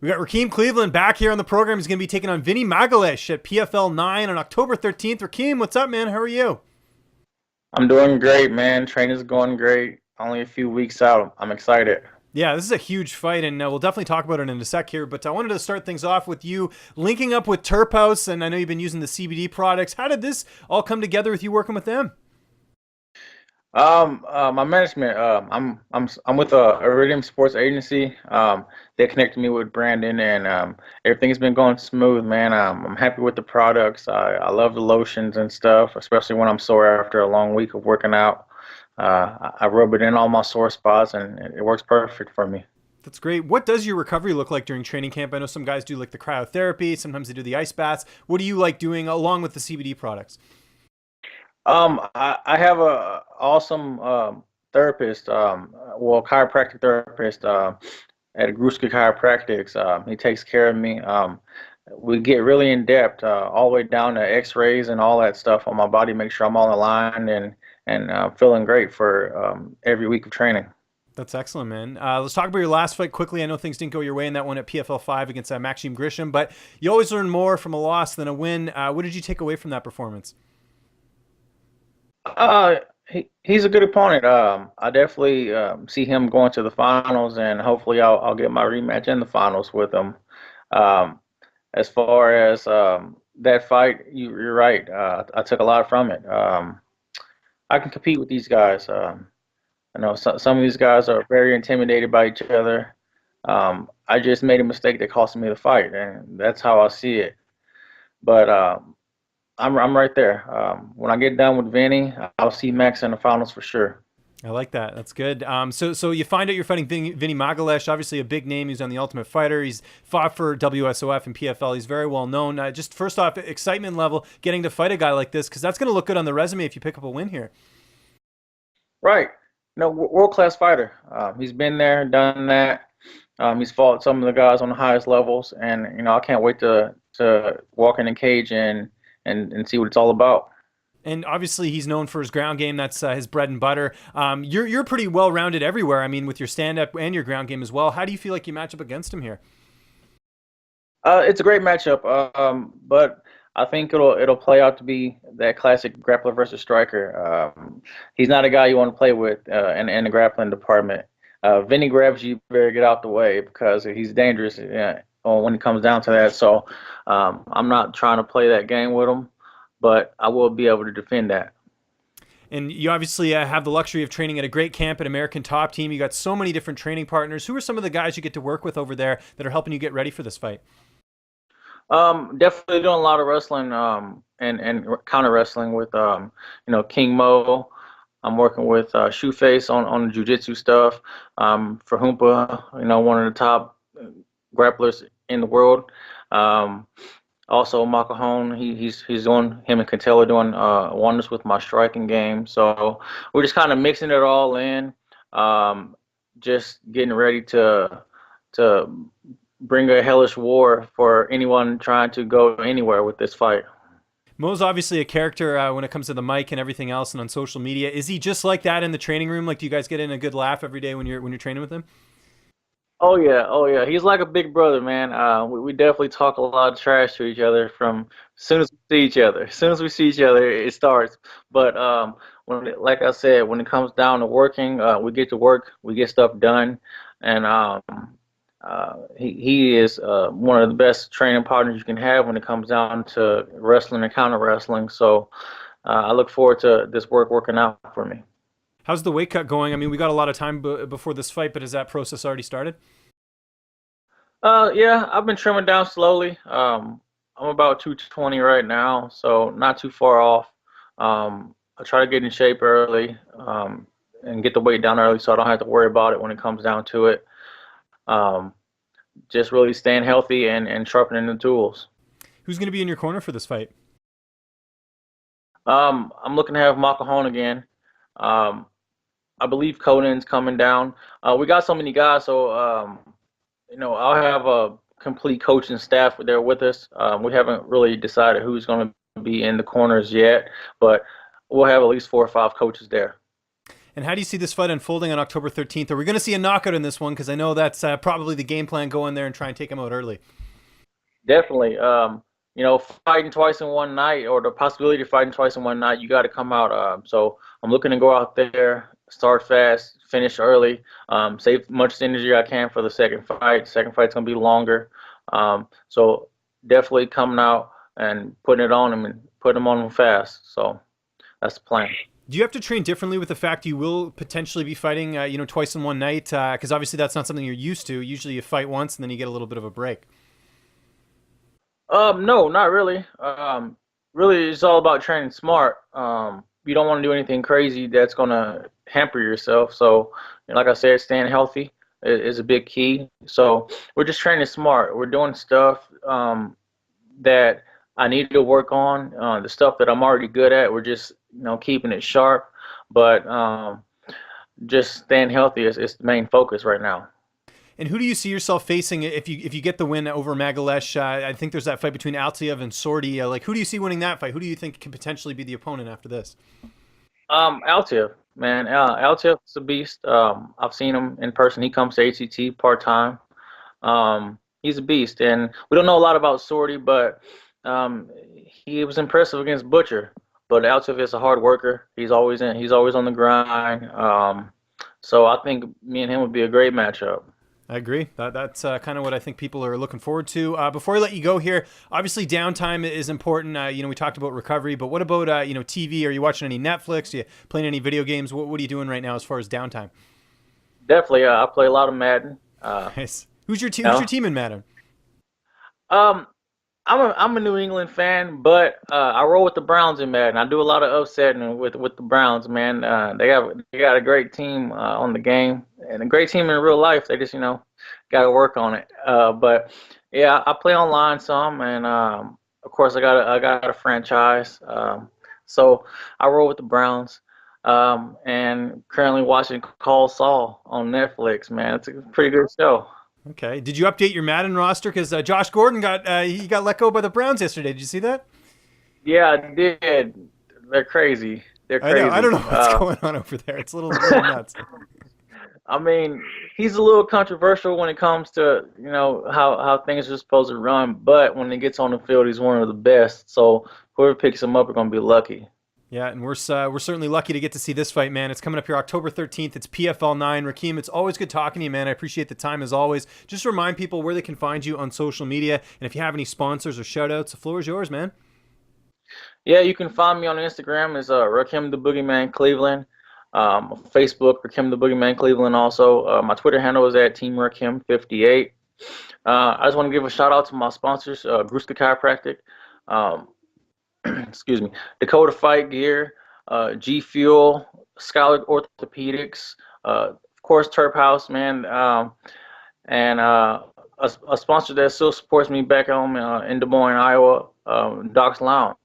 We got Rakim Cleveland back here on the program. He's going to be taking on Vinny Magalhaes at PFL 9 on October 13th. Rakim, what's up, man? How are you? I'm doing great, man. Training's going great. Only a few weeks out. I'm excited. Yeah, this is a huge fight, and we'll definitely talk about it in a sec here. But I wanted to start things off with you linking up with Terphouse, and I know you've been using the CBD products. How did this all come together with you working with them? My management. I'm with a Iridium Sports Agency. They connected me with Brandon, and everything's been going smooth, man. I'm happy with the products. I love the lotions and stuff, especially when I'm sore after a long week of working out. I rub it in all my sore spots, and it works perfect for me. That's great. What does your recovery look like during training camp? I know some guys do like the cryotherapy. Sometimes they do the ice baths. What do you like doing along with the CBD products? I have a awesome therapist, well, chiropractic therapist at Gruska Chiropractics. He takes care of me. We get really in depth, all the way down to X-rays and all that stuff on my body. Make sure I'm all aligned and feeling great for every week of training. That's excellent, man. Let's talk about your last fight quickly. I know things didn't go your way in that one at PFL 5 against Maxime Grisham, but you always learn more from a loss than a win. What did you take away from that performance? Uh, he's a good opponent. I definitely see him going to the finals, and hopefully I'll get my rematch in the finals with him. Um, as far as that fight, you're right. I took a lot from it. I can compete with these guys. I know some of these guys are very intimidated by each other. I just made a mistake that cost me the fight, and that's how I see it. But I'm right there. When I get done with Vinny, I'll see Max in the finals for sure. I like that. That's good. So you find out you're fighting Vinny Magalhaes, obviously a big name. He's on the Ultimate Fighter. He's fought for WSOF and PFL. He's very well known. Just first off, excitement level, getting to fight a guy like this, because that's going to look good on the resume if you pick up a win here. Right. No, world class fighter. He's been there, done that. He's fought some of the guys on the highest levels, and I can't wait to walk in the cage and see what it's all about. And obviously, he's known for his ground game. That's his bread and butter. You're pretty well rounded everywhere. I mean, with your stand up and your ground game as well. How do you feel like you match up against him here? It's a great matchup, but I think it'll play out to be that classic grappler versus striker. He's not a guy you want to play with in the grappling department. Vinny grabs you, you better get out the way because he's dangerous when it comes down to that. So I'm not trying to play that game with him, but I will be able to defend that. And you obviously have the luxury of training at a great camp at American Top Team. You got so many different training partners. Who are some of the guys you get to work with over there that are helping you get ready for this fight? Definitely doing a lot of wrestling and counter wrestling with King Mo. I'm working with Shoeface on the jiu-jitsu stuff. For Hoompa, one of the top grapplers in the world. Um, Also, Makahone, he's doing him and Cantella doing wonders with my striking game. So we're just kind of mixing it all in, just getting ready to bring a hellish war for anyone trying to go anywhere with this fight. Mo's obviously a character when it comes to the mic and everything else and on social media. Is he just like that in the training room? Like, do you guys get in a good laugh every day when you're training with him? Oh yeah, oh yeah. He's like a big brother, man. We definitely talk a lot of trash to each other from as soon as we see each other. As soon as we see each other, it starts. But like I said, when it comes down to working, we get to work, we get stuff done, and he is one of the best training partners you can have when it comes down to wrestling and counter wrestling. So I look forward to this working out for me. How's the weight cut going? I mean, we got a lot of time before this fight, but has that process already started? Yeah, I've been trimming down slowly. I'm about 220 right now, so not too far off. I try to get in shape early, and get the weight down early so I don't have to worry about it when it comes down to it. Um, just really staying healthy and sharpening the tools. Who's going to be in your corner for this fight? I'm looking to have Makahon again. Um, I believe Conan's coming down. We got so many guys, so I'll have a complete coaching staff there with us. We haven't really decided who's going to be in the corners yet, but we'll have at least 4 or 5 coaches there. And how do you see this fight unfolding on October 13th? Are we going to see a knockout in this one? Because I know that's probably the game plan. Go in there and try and take him out early. Definitely. Fighting twice in one night, or the possibility of fighting twice in one night, you got to come out. So I'm looking to go out there, start fast, finish early, save much energy I can for the second fight. Second fight's gonna be longer. So definitely coming out and putting it on him and putting him on him fast. So that's the plan. Do you have to train differently with the fact you will potentially be fighting, twice in one night? Because obviously that's not something you're used to. Usually you fight once and then you get a little bit of a break. No, not really. Really, it's all about training smart. You don't want to do anything crazy that's gonna hamper yourself. So, like I said, staying healthy is a big key. So we're just training smart. We're doing stuff that I need to work on. The stuff that I'm already good at, we're just keeping it sharp. But just staying healthy is the main focus right now. And who do you see yourself facing if you get the win over Magalhaes? I think there's that fight between Altiev and Sordi. Like, who do you see winning that fight? Who do you think can potentially be the opponent after this? Altiev, man, Altiev's a beast. I've seen him in person. He comes to ATT part time. He's a beast, and we don't know a lot about Sordi, but he was impressive against Butcher. But Altiev is a hard worker. He's always on the grind. So I think me and him would be a great matchup. I agree. That's kind of what I think people are looking forward to. Before I let you go here, obviously downtime is important. We talked about recovery, but what about TV? Are you watching any Netflix? Are you playing any video games? What are you doing right now as far as downtime? Definitely, I play a lot of Madden. Nice. Who's your team in Madden? Um, I'm a New England fan, but I roll with the Browns in Madden. I do a lot of upsetting with the Browns, man. They got a great team on the game and a great team in real life. They just got to work on it. But yeah, I play online some, and of course I got a franchise. So I roll with the Browns. And currently watching Call Saul on Netflix, man. It's a pretty good show. Okay. Did you update your Madden roster? Because Josh Gordon got let go by the Browns yesterday. Did you see that? Yeah, I did. They're crazy. They're I know. crazy. I don't know what's going on over there. It's a little nuts. I mean, he's a little controversial when it comes to how things are supposed to run, but when he gets on the field, he's one of the best. So whoever picks him up are gonna be lucky. Yeah, and we're certainly lucky to get to see this fight, man. It's coming up here October 13th. It's PFL 9. Rakim, it's always good talking to you, man. I appreciate the time as always. Just remind people where they can find you on social media, and if you have any sponsors or shout-outs, the floor is yours, man. Yeah, you can find me on Instagram as Rakim the Boogeyman Cleveland. Facebook, Rakim the Boogeyman Cleveland also. My Twitter handle is at Team Rakim58. I just want to give a shout out to my sponsors, Brewster Chiropractic. Um, excuse me, Dakota Fight Gear, G Fuel, Scholar Orthopedics, of course Terphouse, man, and a sponsor that still supports me back home in Des Moines, Iowa, Doc's Lounge.